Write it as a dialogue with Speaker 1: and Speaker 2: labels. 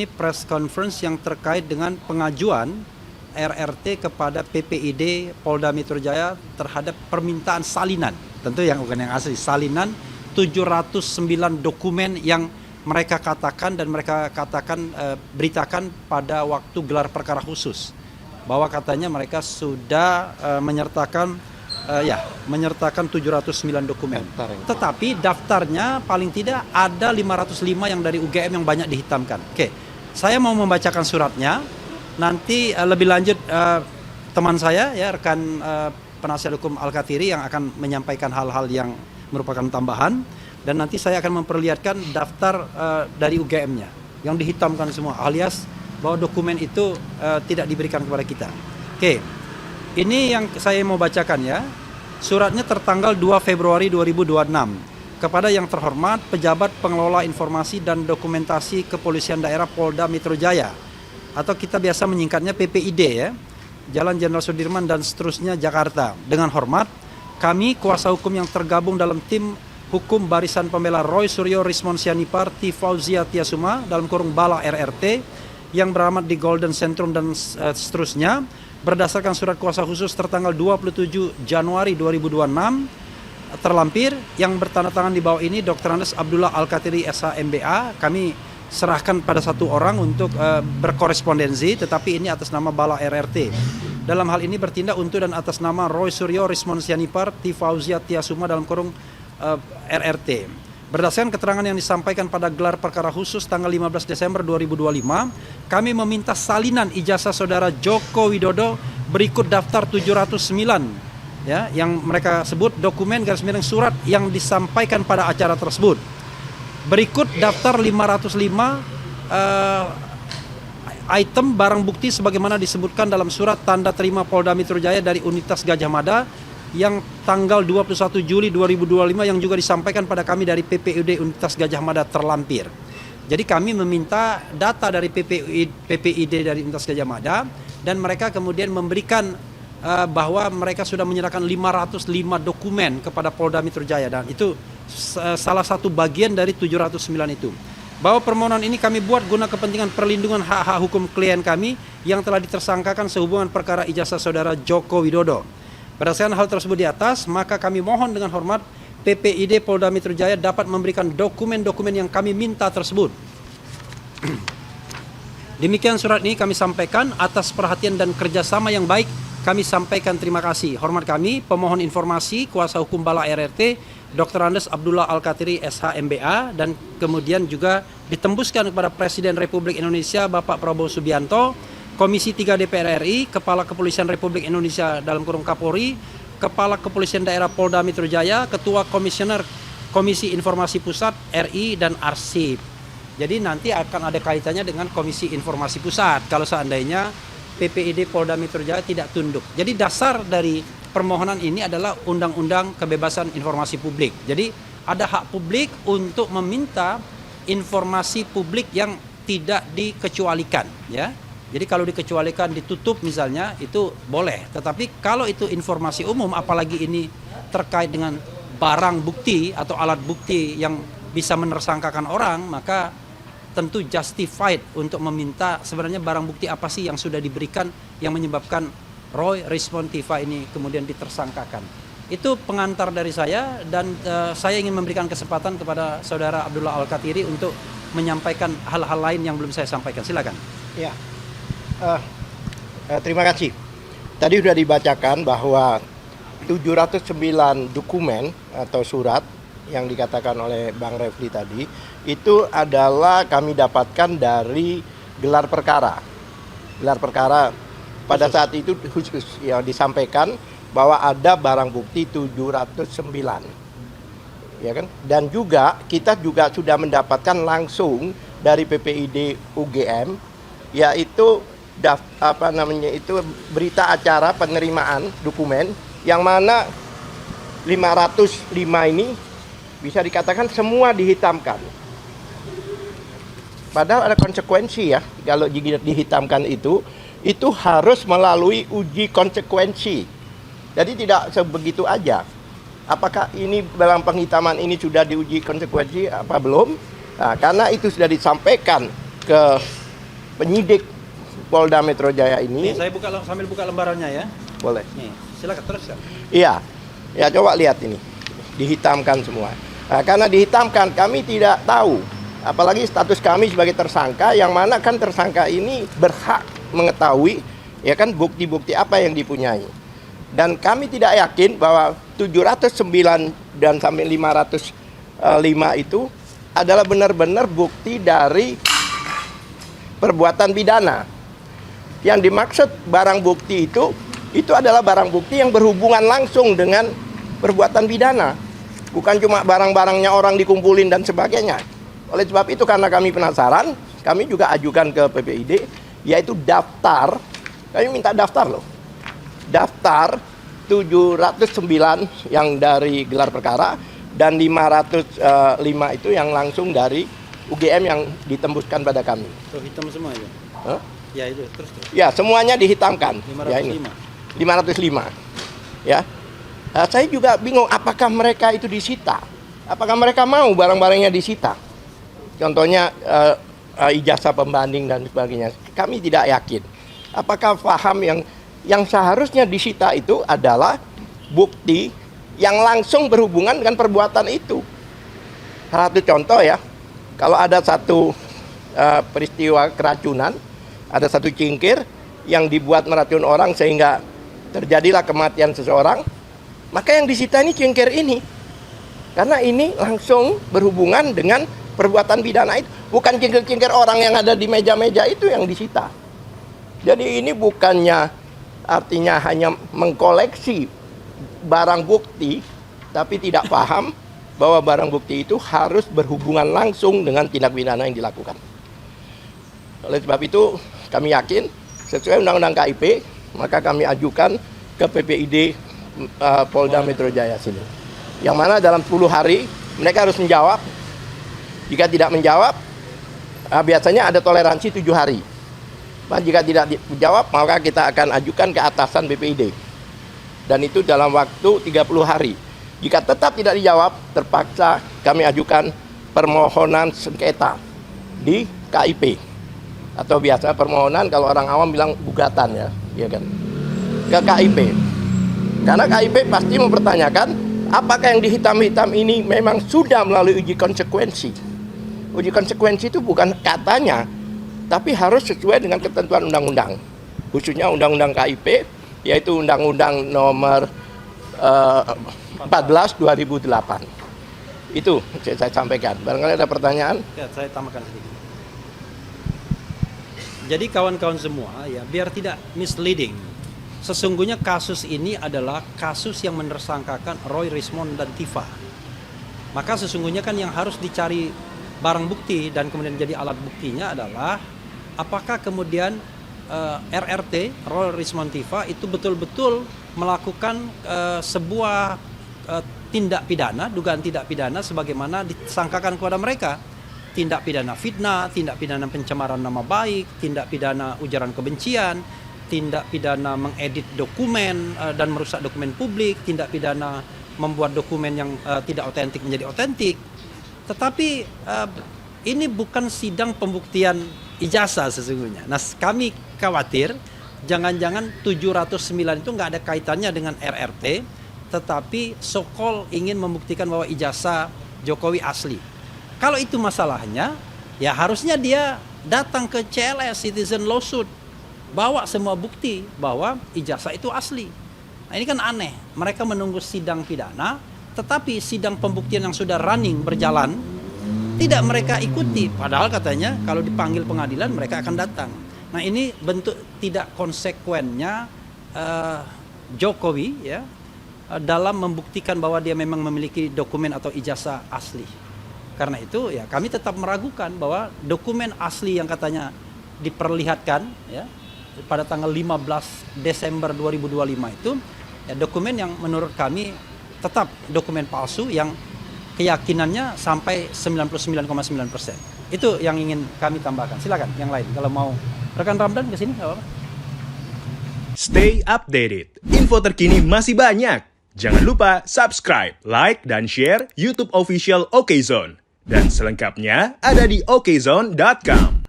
Speaker 1: ini press conference yang terkait dengan pengajuan RRT kepada PPID Polda Metro Jaya terhadap permintaan salinan. Tentu yang bukan yang asli, salinan 709 dokumen yang mereka katakan dan mereka beritakan pada waktu gelar perkara khusus. Bahwa katanya mereka sudah menyertakan 709 dokumen. Tetapi daftarnya paling tidak ada 505 yang dari UGM yang banyak dihitamkan. Oke, saya mau membacakan suratnya. Nanti lebih lanjut teman saya ya, rekan penasihat hukum Al-Kathiri yang akan menyampaikan hal-hal yang merupakan tambahan, dan nanti saya akan memperlihatkan daftar dari UGM-nya yang dihitamkan semua, alias bahwa dokumen itu tidak diberikan kepada kita. Oke, ini yang saya mau bacakan ya. Suratnya tertanggal 2 Februari 2026 kepada yang terhormat pejabat pengelola informasi dan dokumentasi Kepolisian Daerah Polda Metro Jaya, atau kita biasa menyingkatnya PPID ya, Jalan Jenderal Sudirman dan seterusnya, Jakarta. Dengan hormat, kami kuasa hukum yang tergabung dalam tim hukum Barisan Pembela Roy Suryo Rismon Sianipar T. Fauzia Tiasuma dalam kurung Bala RRT yang beralamat di Golden Centrum dan seterusnya, berdasarkan surat kuasa khusus tertanggal 27 Januari 2026 terlampir yang bertanda tangan di bawah ini Dr. Andes Abdullah Al-Kathiri SH MBA, kami serahkan pada satu orang untuk berkorespondensi, tetapi ini atas nama Bala RRT. Dalam hal ini bertindak untuk dan atas nama Roy Suryo Rismon Sianipar T. Fauzia Tiasuma dalam kurung RRT. Berdasarkan keterangan yang disampaikan pada gelar perkara khusus tanggal 15 Desember 2025, kami meminta salinan ijazah saudara Joko Widodo berikut daftar 709 ya, yang mereka sebut dokumen garis miring surat yang disampaikan pada acara tersebut. Berikut daftar 505 item barang bukti sebagaimana disebutkan dalam surat tanda terima Polda Metro Jaya dari Unitas Gajah Mada yang tanggal 21 Juli 2025 yang juga disampaikan pada kami dari PPUD Unitas Gajah Mada terlampir. Jadi kami meminta data dari PPID dari Unitas Gajah Mada, dan mereka kemudian memberikan bahwa mereka sudah menyerahkan 505 dokumen kepada Polda Metro Jaya, dan itu salah satu bagian dari 709 itu. Bahwa permohonan ini kami buat guna kepentingan perlindungan hak-hak hukum klien kami yang telah ditersangkakan sehubungan perkara ijazah saudara Joko Widodo. Berdasarkan hal tersebut di atas, maka kami mohon dengan hormat PPID Polda Metro Jaya dapat memberikan dokumen-dokumen yang kami minta tersebut. Demikian surat ini kami sampaikan atas perhatian dan kerjasama yang baik. Kami sampaikan terima kasih. Hormat kami, pemohon informasi kuasa hukum Bala RRT Dr. Andes Abdullah Al-Kathiri SH MBA, dan kemudian juga ditembuskan kepada Presiden Republik Indonesia Bapak Prabowo Subianto, Komisi 3 DPR RI, Kepala Kepolisian Republik Indonesia dalam kurung Kapolri, Kepala Kepolisian Daerah Polda Metro Jaya, Ketua Komisioner Komisi Informasi Pusat RI, dan Arsip. Jadi nanti akan ada kaitannya dengan Komisi Informasi Pusat kalau seandainya PPID Polda Metro Jaya tidak tunduk. Jadi dasar dari permohonan ini adalah Undang-Undang Kebebasan Informasi Publik. Jadi ada hak publik untuk meminta informasi publik yang tidak dikecualikan ya. Jadi kalau dikecualikan, ditutup misalnya, itu boleh. Tetapi kalau itu informasi umum, apalagi ini terkait dengan barang bukti atau alat bukti yang bisa menersangkakan orang, maka tentu justified untuk meminta sebenarnya barang bukti apa sih yang sudah diberikan yang menyebabkan Roy Rismon Tiva ini kemudian ditersangkakan. Itu pengantar dari saya, dan saya ingin memberikan kesempatan kepada saudara Abdullah Al-Kathiri untuk menyampaikan hal-hal lain yang belum saya sampaikan. Silakan.
Speaker 2: Ya. Terima kasih. Tadi sudah dibacakan bahwa 709 dokumen atau surat yang dikatakan oleh Bang Refli tadi itu adalah kami dapatkan dari gelar perkara. Gelar perkara pada saat itu khusus ya, disampaikan bahwa ada barang bukti 709. Ya kan? Dan juga kita juga sudah mendapatkan langsung dari PPID UGM, yaitu berita acara penerimaan dokumen yang mana 505 ini bisa dikatakan semua dihitamkan. Padahal ada konsekuensi ya, kalau dihitamkan itu harus melalui uji konsekuensi. Jadi tidak sebegitu aja. Apakah ini dalam penghitaman ini sudah diuji konsekuensi apa belum? Nah, karena itu sudah disampaikan ke penyidik Polda Metro Jaya
Speaker 1: Nih,
Speaker 2: ini.
Speaker 1: saya sambil buka lembarannya ya.
Speaker 2: Boleh.
Speaker 1: Nih, silakan teruskan.
Speaker 2: Iya, ya coba lihat ini, dihitamkan semua. Nah, karena dihitamkan, kami tidak tahu, apalagi status kami sebagai tersangka, yang mana kan tersangka ini berhak mengetahui, ya kan, bukti-bukti apa yang dipunyai. Dan kami tidak yakin bahwa 709 dan sampai 505 itu adalah benar-benar bukti dari perbuatan pidana. Yang dimaksud barang bukti itu adalah barang bukti yang berhubungan langsung dengan perbuatan pidana. Bukan cuma barang-barangnya orang dikumpulin dan sebagainya. Oleh sebab itu, karena kami penasaran, kami juga ajukan ke PPID, yaitu daftar, kami minta daftar loh. Daftar 709 yang dari gelar perkara dan 505 itu yang langsung dari UGM yang ditembuskan pada kami.
Speaker 1: Tuh, hitam semua ya.
Speaker 2: Hah?
Speaker 1: Ya itu, terus.
Speaker 2: Ya, semuanya dihitamkan.
Speaker 1: 505.
Speaker 2: Ya, ini. 505. Ya. Nah, saya juga bingung apakah mereka itu disita. Apakah mereka mau barang-barangnya disita? Contohnya ijazah pembanding dan sebagainya. Kami tidak yakin. Apakah paham yang seharusnya disita itu adalah bukti yang langsung berhubungan dengan perbuatan itu. Salah satu contoh ya, kalau ada satu peristiwa keracunan, ada satu cingkir yang dibuat meracun orang sehingga terjadilah kematian seseorang, maka yang disita ini cingkir ini. Karena ini langsung berhubungan dengan perbuatan pidana itu. Bukan cingkir-cingkir orang yang ada di meja-meja itu yang disita. Jadi ini bukannya artinya hanya mengkoleksi barang bukti, tapi tidak paham bahwa barang bukti itu harus berhubungan langsung dengan tindak pidana yang dilakukan. Oleh sebab itu, kami yakin sesuai Undang-Undang KIP, maka kami ajukan ke PPID Polda Metro Jaya sini. Yang mana dalam 10 hari mereka harus menjawab. Jika tidak menjawab, biasanya ada toleransi 7 hari. Dan jika tidak dijawab, maka kita akan ajukan ke atasan BPID. Dan itu dalam waktu 30 hari. Jika tetap tidak dijawab, terpaksa kami ajukan permohonan sengketa di KIP. Atau biasa permohonan, kalau orang awam bilang gugatan ya kan, ke KIP. Karena KIP pasti mempertanyakan apakah yang dihitam-hitam ini memang sudah melalui uji konsekuensi. Uji konsekuensi itu bukan katanya, tapi harus sesuai dengan ketentuan undang-undang, khususnya undang-undang KIP, yaitu Undang-Undang Nomor 14 2008. Itu saya sampaikan. Barangkali ada pertanyaan?
Speaker 1: Ya, saya tambahkan sedikit. Jadi kawan-kawan semua ya, biar tidak misleading, sesungguhnya kasus ini adalah kasus yang menersangkakan Roy Rismond dan Tifa. Maka sesungguhnya kan yang harus dicari barang bukti dan kemudian jadi alat buktinya adalah apakah kemudian RRT, Roy Rismond Tifa, itu betul-betul melakukan sebuah tindak pidana, dugaan tindak pidana sebagaimana disangkakan kepada mereka. Tindak pidana fitnah, tindak pidana pencemaran nama baik, tindak pidana ujaran kebencian, tindak pidana mengedit dokumen dan merusak dokumen publik, tindak pidana membuat dokumen yang tidak otentik menjadi otentik. Tetapi ini bukan sidang pembuktian ijazah sesungguhnya. Nah, kami khawatir jangan-jangan 709 itu nggak ada kaitannya dengan RRT, tetapi so-called ingin membuktikan bahwa ijazah Jokowi asli. Kalau itu masalahnya, ya harusnya dia datang ke CLS, Citizen Lawsuit, bawa semua bukti bahwa ijazah itu asli. Nah, ini kan aneh, mereka menunggu sidang pidana, tetapi sidang pembuktian yang sudah running, berjalan, tidak mereka ikuti. Padahal katanya kalau dipanggil pengadilan mereka akan datang. Nah, ini bentuk tidak konsekuennya Jokowi ya dalam membuktikan bahwa dia memang memiliki dokumen atau ijazah asli. Karena itu ya kami tetap meragukan bahwa dokumen asli yang katanya diperlihatkan ya pada tanggal 15 Desember 2025 itu ya dokumen yang menurut kami tetap dokumen palsu yang keyakinannya sampai 99,9%. Itu yang ingin kami tambahkan. Silakan yang lain kalau mau. Rekan Ramdan ke sini enggak apa-apa.
Speaker 3: Stay updated. Info terkini masih banyak. Jangan lupa subscribe, like, dan share YouTube official OKZone. Dan selengkapnya ada di okezone.com.